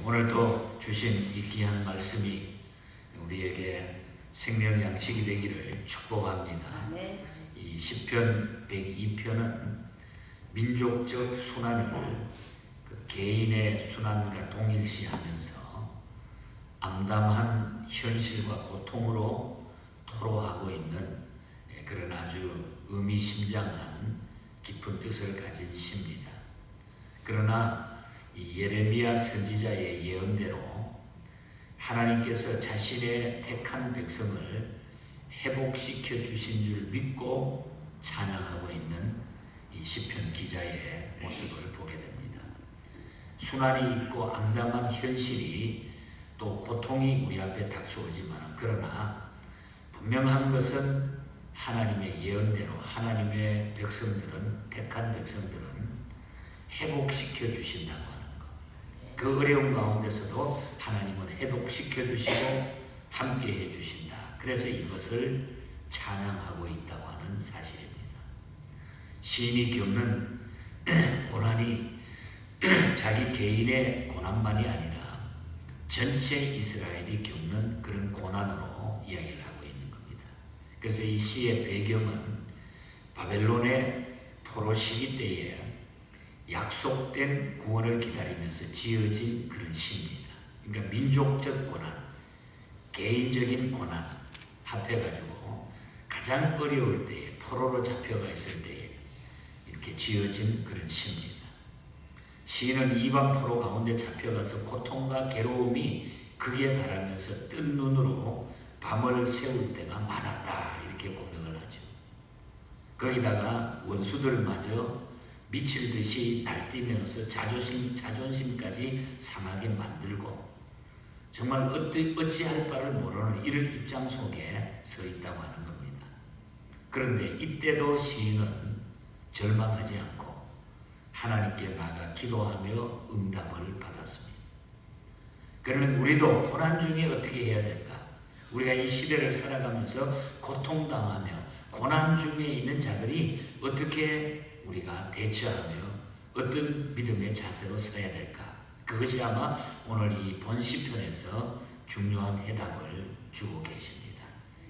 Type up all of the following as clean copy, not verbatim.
오늘도 주신 이 귀한 말씀이 우리에게 생명 양식이 되기를 축복합니다. 이 시편 102편은 민족적 순환을 개인의 순환과 동일시하면서 암담한 현실과 고통으로 토로하고 있는 그런 아주 의미심장한 깊은 뜻을 가진 시입니다. 그러나 이 예레미야 선지자의 예언대로 하나님께서 자신의 택한 백성을 회복시켜 주신 줄 믿고 찬양하고 있는 이 시편 기자의 모습을 보게 됩니다. 순환이 있고 암담한 현실이 또 고통이 우리 앞에 닥쳐오지만 그러나 분명한 것은 하나님의 예언대로 하나님의 백성들은 택한 백성들은 회복시켜 주신다고 하는 것. 그 어려운 가운데서도 하나님은 회복시켜 주시고 함께 해 주신다. 그래서 이것을 찬양하고 있다고 하는 사실입니다. 시인이 겪는 고난이 자기 개인의 고난만이 아니라 전체 이스라엘이 겪는 그런 고난으로 이야기를 하고 있는 겁니다. 그래서 이 시의 배경은 바벨론의 포로 시기 때에 약속된 구원을 기다리면서 지어진 그런 시입니다. 그러니까 민족적 고난, 개인적인 고난 합해가지고 가장 어려울 때에 포로로 잡혀가 있을 때에 이렇게 지어진 그런 시입니다. 시인은 이방 포로 가운데 잡혀가서 고통과 괴로움이 극에 달하면서 뜬 눈으로 밤을 새울 때가 많았다 이렇게 고백을 하죠. 거기다가 원수들마저 미칠 듯이 날뛰면서 자존심까지 상하게 만들고 정말 어찌할 바를 모르는 이런 입장 속에 서 있다고 하는 겁니다. 그런데 이때도 시인은 절망하지 않고 하나님께 나아가 기도하며 응답을 받았습니다. 그러면 우리도 고난 중에 어떻게 해야 될까? 우리가 이 시대를 살아가면서 고통당하며 고난 중에 있는 자들이 어떻게 우리가 대처하며 어떤 믿음의 자세로 서야 될까? 그것이 아마 오늘 이 본 시편에서 중요한 해답을 주고 계십니다.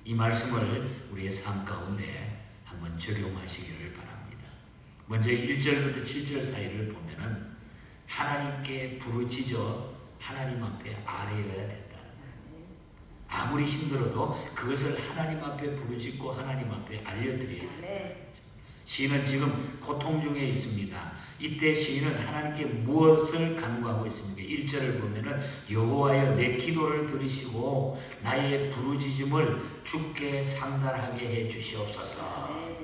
이 말씀을 우리의 삶 가운데 한번 적용하시기를 바랍니다. 먼저 1절부터 7절 사이를 보면은 하나님께 부르짖어 하나님 앞에 아뢰어야 된다. 아무리 힘들어도 그것을 하나님 앞에 부르짖고 하나님 앞에 알려드려야 된다. 시인은 지금 고통 중에 있습니다. 이때 시인은 하나님께 무엇을 간구하고 있습니까? 1절을 보면은 여호와여 내 기도를 들으시고 나의 부르짖음을 주께 상달하게 해 주시옵소서.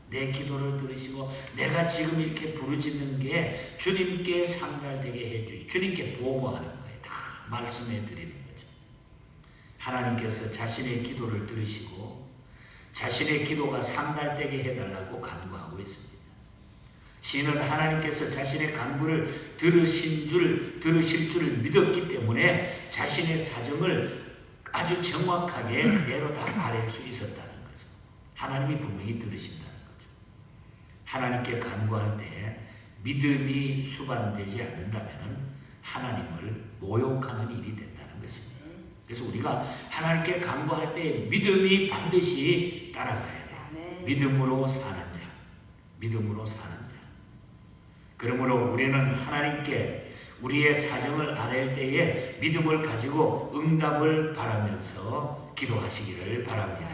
내 기도를 들으시고 내가 지금 이렇게 부르짖는 게 주님께 상달되게 해 주시. 주님께 보고하는 거예요. 다 말씀해 드리는 거죠. 하나님께서 자신의 기도를 들으시고 자신의 기도가 상달되게 해달라고 간구하고 있습니다. 시인은 하나님께서 자신의 간구를 들으실 줄 믿었기 때문에 자신의 사정을 아주 정확하게 그대로 다 아뢰 수 있었다는 거죠. 하나님이 분명히 들으신다는 거죠. 하나님께 간구할 때 믿음이 수반되지 않는다면 하나님을 모욕하는 일이 된다는 것입니다. 그래서 우리가 하나님께 간구할 때 믿음이 반드시 따라가야 돼요. 믿음으로 사는 자, 믿음으로 사는 자. 그러므로 우리는 하나님께 우리의 사정을 아뢰을 때에 믿음을 가지고 응답을 바라면서 기도하시기를 바랍니다.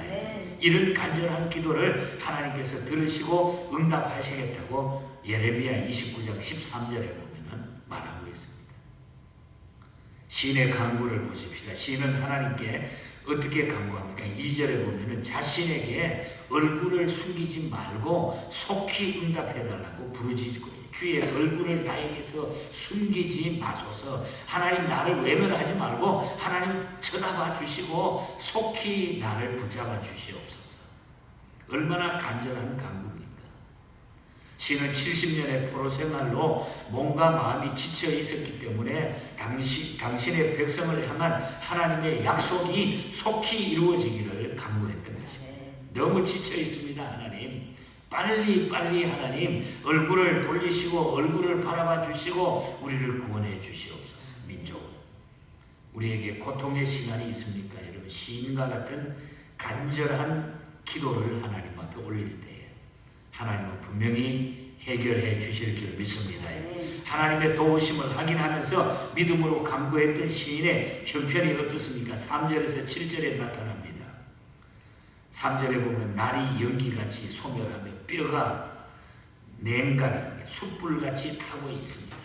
이런 간절한 기도를 하나님께서 들으시고 응답하시겠다고 예레미야 29장 13절에 보면 말하고 있습니다. 시인의 간구를 보십시다. 시인은 하나님께 어떻게 간구합니까? 2절에 보면은 자신에게 얼굴을 숨기지 말고 속히 응답해달라고 부르짖고 주의 얼굴을 나에게서 숨기지 마소서. 하나님 나를 외면하지 말고 하나님 쳐다봐 주시고 속히 나를 붙잡아 주시옵소서. 얼마나 간절한 간구입니까? 시인은 70년의 포로 생활로 몸과 마음이 지쳐 있었기 때문에 당신의 백성을 향한 하나님의 약속이 속히 이루어지기를 간구했던 것입니다. 너무 지쳐 있습니다. 하나님 빨리 하나님 얼굴을 돌리시고 얼굴을 바라봐 주시고 우리를 구원해 주시옵소서. 민족 우리에게 고통의 시간이 있습니까? 여러분, 시인과 같은 간절한 기도를 하나님 앞에 올릴 때에 하나님은 분명히 해결해 주실 줄 믿습니다. 하나님의 도우심을 확인하면서 믿음으로 간구했던 시인의 형편이 어떻습니까? 3절에서 7절에 나타납니다. 3절에 보면 날이 연기같이 소멸하며 뼈가 냉가리 숯불같이 타고 있습니다.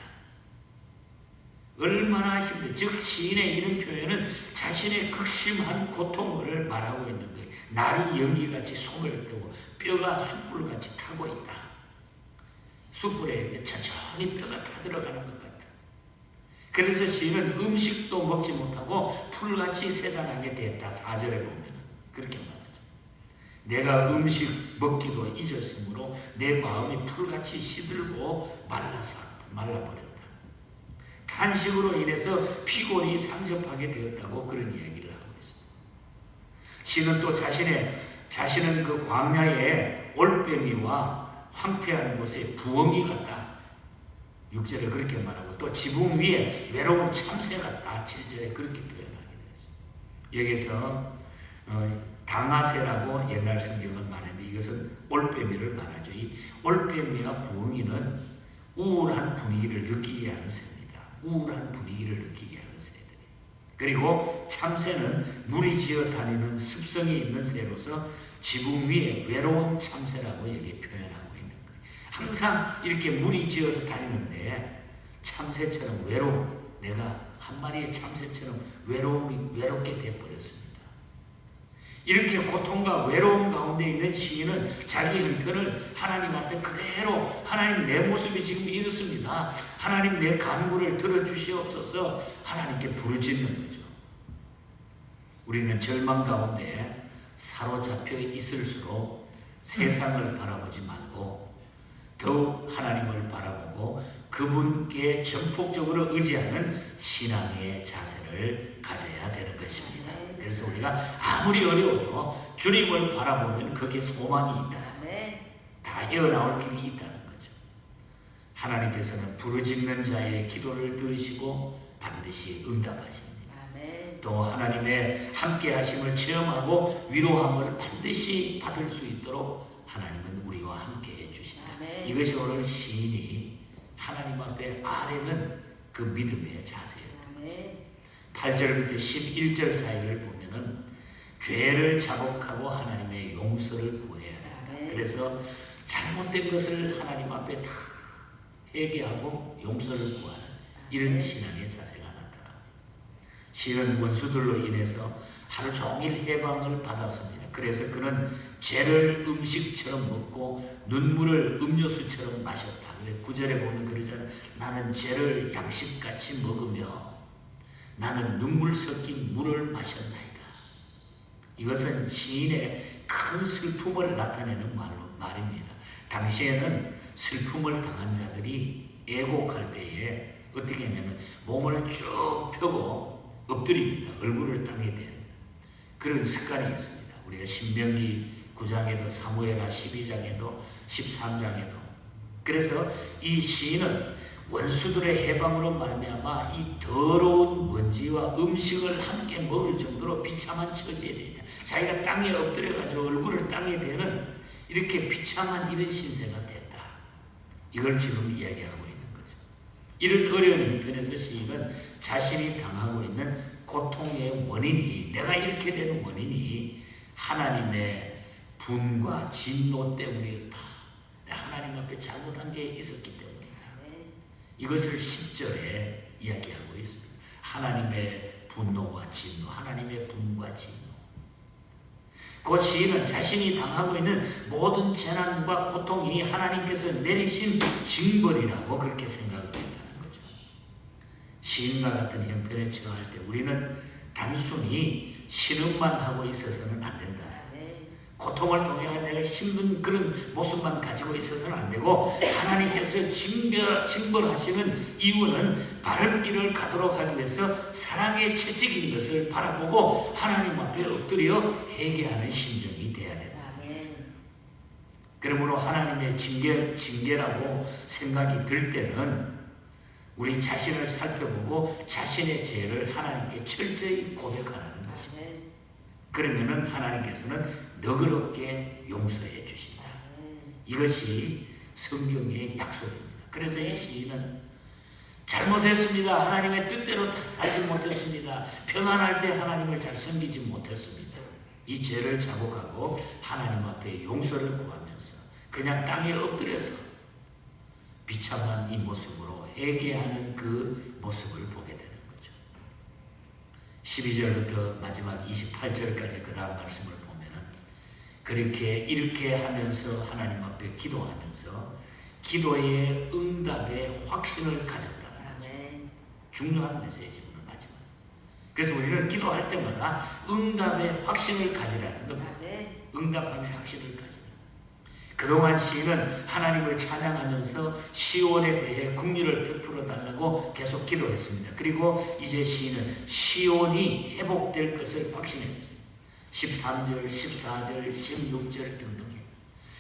얼마나 힘들, 즉 시인의 이런 표현은 자신의 극심한 고통을 말하고 있는 거예요. 날이 연기같이 소멸되고 뼈가 숯불같이 타고 있다. 숯불에 천천히 뼈가 타들어가는 것 같다. 그래서 시인은 음식도 먹지 못하고 풀같이 세잔하게 됐다. 4절에 보면 그렇게 말하죠. 내가 음식 먹기도 잊었으므로 내 마음이 풀같이 시들고 말라버렸다. 탄식으로 인해서 피골이 상접하게 되었다고 그런 이야기를 하고 있습니다. 시는 또 자신은 그 광야의 올빼미와 황폐한 곳에 부엉이 같다. 6절에 그렇게 말하고 또 지붕 위에 외로운 참새 같다. 7절에 그렇게 표현하게 되었습니다. 여기서 당아새라고 옛날 성경은 말하는데 이것은 올빼미를 말하죠. 이 올빼미와 부엉이는 우울한 분위기를 느끼게 하는 새입니다. 우울한 분위기를 느끼게 하는 새들. 그리고 참새는 무리 지어 다니는 습성이 있는 새로서 지붕 위에 외로운 참새라고 여기 표현하고 있는 거예요. 항상 이렇게 무리 지어서 다니는데 참새처럼 내가 한 마리의 참새처럼 외롭게 돼버렸습니다. 이렇게 고통과 외로움 가운데 있는 시인은 자기 형편을 하나님 앞에 그대로 하나님 내 모습이 지금 이렇습니다. 하나님 내 간구를 들어주시옵소서 하나님께 부르짖는 거죠. 우리는 절망 가운데 사로잡혀 있을수록 세상을 바라보지 말고 더욱 하나님을 바라보고 그분께 전폭적으로 의지하는 신앙의 자세를 가져야 되는 것입니다. 그래서 우리가 아무리 어려워도 주님을 바라보면 거기에 소망이 있다. 다 헤어나올 길이 있다는 거죠. 하나님께서는 부르짖는 자의 기도를 들으시고 반드시 응답하십니다. 또 하나님의 함께하심을 체험하고 위로함을 반드시 받을 수 있도록 하나님은 우리와 함께 해주신다. 이것이 오늘 시인이 하나님 앞에 아뢰는 그 믿음의 자세예요. 8절부터 11절 사이를 보면은 죄를 자복하고 하나님의 용서를 구해야 된다. 그래서 잘못된 것을 하나님 앞에 다 회개하고 용서를 구하는 이런 신앙의 자세가 나타납니다. 시인은 원수들로 인해서 하루 종일 해방을 받았습니다. 그래서 그는 죄를 음식처럼 먹고 눈물을 음료수처럼 마셨다. 9절에 보면 그러잖아요. 나는 죄를 양식같이 먹으며 나는 눈물 섞인 물을 마셨나이다. 이것은 시인의 큰 슬픔을 나타내는 말입니다. 당시에는 슬픔을 당한 자들이 애곡할 때에 어떻게 했냐면 몸을 쭉 펴고 엎드립니다. 얼굴을 땅에 대는 그런 습관이 있습니다. 우리가 신명기 9장에도 사무엘하 12장에도 13장에도 그래서 이 시인은 원수들의 해방으로 말미암아 이 더러운 먼지와 음식을 함께 먹을 정도로 비참한 처지에 있다. 자기가 땅에 엎드려가지고 얼굴을 땅에 대는 이렇게 비참한 이런 신세가 됐다. 이걸 지금 이야기하고 있는 거죠. 이런 어려운 형편에서 시인은 자신이 당하고 있는 고통의 원인이 내가 이렇게 되는 원인이 하나님의 분과 진노 때문이었다. 하나님 앞에 잘못한 게 있었기 때문이다. 이것을 10절에 이야기하고 있습니다. 하나님의 분노와 진노, 하나님의 분과 진노. 그 시인은 자신이 당하고 있는 모든 재난과 고통이 하나님께서 내리신 징벌이라고 그렇게 생각을 했다는 거죠. 시인과 같은 형편에 처할 때 우리는 단순히 신음만 하고 있어서는 안 된다. 고통을 통해 내가 힘든 그런 모습만 가지고 있어서는 안 되고 하나님께서 징벌하시는 이유는 바른 길을 가도록 하기 위해서 사랑의 채찍인 것을 바라보고 하나님 앞에 엎드려 회개하는 심정이 돼야 된다. 그러므로 하나님의 징계라고 생각이 들 때는 우리 자신을 살펴보고 자신의 죄를 하나님께 철저히 고백하라는 것입니다. 그러면은 하나님께서는 너그럽게 용서해 주신다. 이것이 성경의 약속입니다. 그래서 이 시인은 잘못했습니다. 하나님의 뜻대로 다 살지 못했습니다. 평안할 때 하나님을 잘 섬기지 못했습니다. 이 죄를 자복하고 하나님 앞에 용서를 구하면서 그냥 땅에 엎드려서 비참한 이 모습으로 회개하는 그 모습을 보게 되는 거죠. 12절부터 마지막 28절까지 그 다음 말씀을 보면은 그렇게 이렇게 하면서 하나님 앞에 기도하면서 기도의 응답의 확신을 가졌다는 거죠. 중요한 메시지입니다. 마지막. 그래서 우리는 기도할 때마다 응답의 확신을 가지라는 겁니다. 응답함의 확신을 가지라. 그동안 시인은 하나님을 찬양하면서 시온에 대해 긍휼을 베풀어 달라고 계속 기도했습니다. 그리고 이제 시인은 시온이 회복될 것을 확신했어요. 13절, 14절, 16절 등등.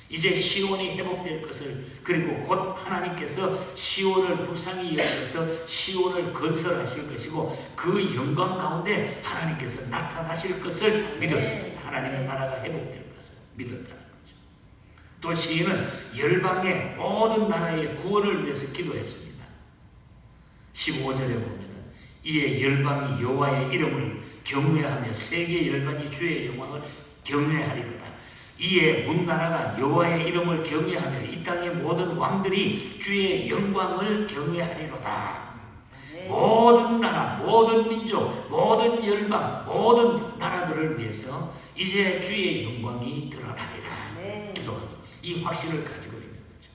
이제 시온이 회복될 것을, 그리고 곧 하나님께서 시온을 불쌍히 여기셔서 시온을 건설하실 것이고 그 영광 가운데 하나님께서 나타나실 것을 믿었습니다. 하나님의 나라가 회복될 것을 믿었다는 거죠. 또 시인은 열방의 모든 나라의 구원을 위해서 기도했습니다. 15절에 보면 이에 열방이 여호와의 이름을 경외하며 세계 열방이 주의 영광을 경외하리로다. 이에 문나라가 여호와의 이름을 경외하며 이 땅의 모든 왕들이 주의 영광을 경외하리로다. 모든 나라, 모든 민족, 모든 열방, 모든 나라들을 위해서 이제 주의 영광이 드러나리라. 기도하니 이 확신을 가지고 있는 거죠.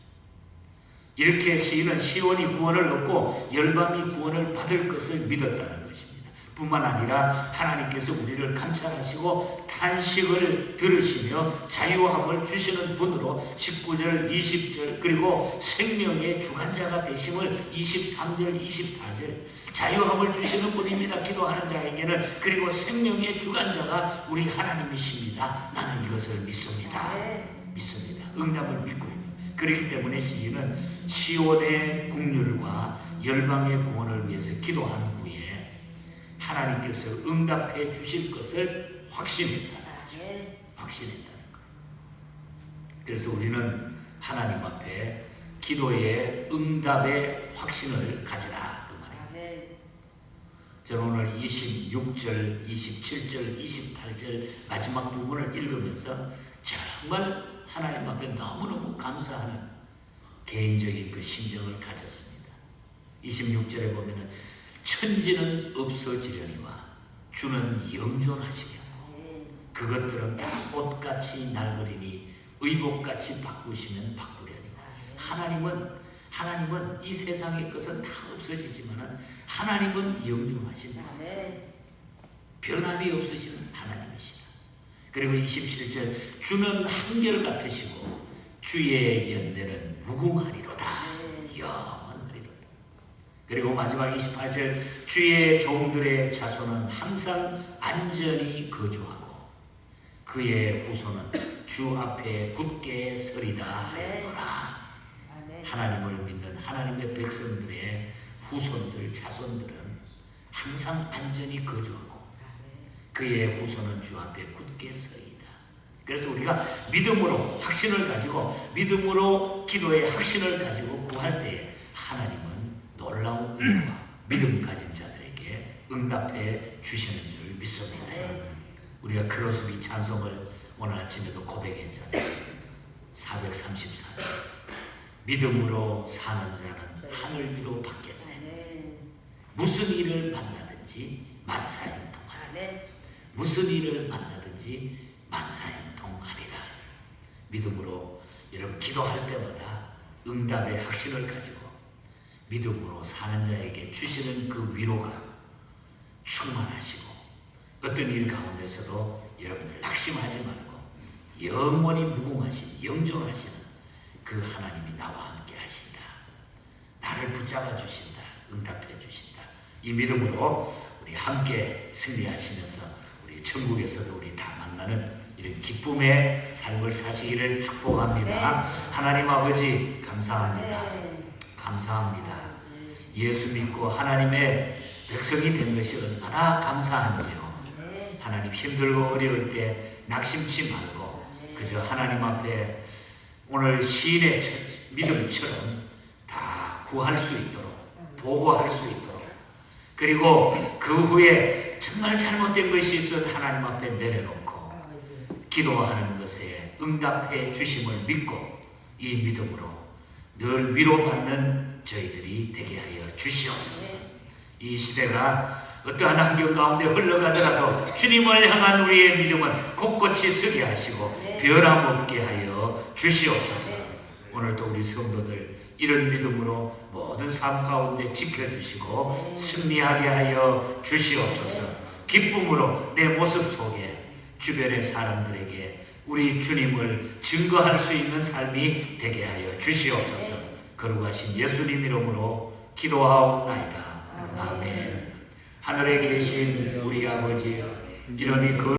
이렇게 시인은 시온이 구원을 얻고 열방이 구원을 받을 것을 믿었다는 것입니다. 뿐만 아니라 하나님께서 우리를 감찰하시고 탄식을 들으시며 자유함을 주시는 분으로 19절, 20절 그리고 생명의 주관자가 되심을 23절, 24절 자유함을 주시는 분입니다. 기도하는 자에게는. 그리고 생명의 주관자가 우리 하나님이십니다. 나는 이것을 믿습니다. 믿습니다. 응답을 믿고 있는. 그렇기 때문에 시인은 시온의 국률과 열방의 구원을 위해서 기도한 후에 하나님께서 응답해 주실 것을 확신했다는 거예요. 그래서 우리는 하나님 앞에 기도의 응답의 확신을 가지라 그 말이에요. 저는 오늘 26절, 27절, 28절 마지막 부분을 읽으면서 정말 하나님 앞에 너무너무 감사하는 개인적인 그 심정을 가졌습니다. 26절에 보면은 천지는 없어지려니와 주는 영존하시려고 그것들은 다 옷같이 낡으리니 의복같이 바꾸시면 바꾸려니. 하나님은 이 세상의 것은 다 없어지지만 하나님은 영존하신다. 변함이 없으시는 하나님이시다. 그리고 27절 주는 한결같으시고 주의 연대는 무궁하리로다. 그리고 마지막 28절 주의 종들의 자손은 항상 안전히 거주하고 그의 후손은 주 앞에 굳게 서리다 하였노라. 하나님을 믿는 하나님의 백성들의 후손들, 자손들은 항상 안전히 거주하고 그의 후손은 주 앞에 굳게 서리다. 그래서 우리가 믿음으로 확신을 가지고 믿음으로 기도의 확신을 가지고 구할 때에 하나님은 놀라운 은혜와 믿음 가진 자들에게 응답해 주시는 줄 믿습니다. 우리가 크로스비 찬송을 오늘 아침에도 고백했잖아요. 434절 믿음으로 사는 자는 하늘 위로 받겠다. 무슨 일을 만나든지 만사형통하리라. 무슨 일을 만나든지 만사형통하리라. 믿음으로 여러분 기도할 때마다 응답의 확신을 가지고 믿음으로 사는 자에게 주시는 그 위로가 충만하시고 어떤 일 가운데서도 여러분들 낙심하지 말고 영원히 무궁하신 영존하시는 그 하나님이 나와 함께 하신다. 나를 붙잡아 주신다. 응답해 주신다. 이 믿음으로 우리 함께 승리하시면서 우리 천국에서도 우리 다 만나는 이런 기쁨의 삶을 사시기를 축복합니다. 하나님 아버지 감사합니다. 감사합니다. 예수 믿고 하나님의 백성이 된 것이 얼마나 감사한지요. 하나님 힘들고 어려울 때 낙심치 말고 그저 하나님 앞에 오늘 시인의 믿음처럼 다 구할 수 있도록 보고할 수 있도록 그리고 그 후에 정말 잘못된 것이 있으면 하나님 앞에 내려놓고 기도하는 것에 응답해 주심을 믿고 이 믿음으로 늘 위로받는 저희들이 되게 하여 주시옵소서. 이 시대가 어떠한 환경 가운데 흘러가더라도 주님을 향한 우리의 믿음은 곳곳이 서게 하시고 변함없게 하여 주시옵소서. 오늘도 우리 성도들 이런 믿음으로 모든 삶 가운데 지켜주시고 승리하게 하여 주시옵소서. 기쁨으로 내 모습 속에 주변의 사람들에게 우리 주님을 증거할 수 있는 삶이 되게 하여 주시옵소서. 거룩하신 예수님 이름으로 기도하옵나이다. 아멘. 하늘에 계신 우리 아버지 이름이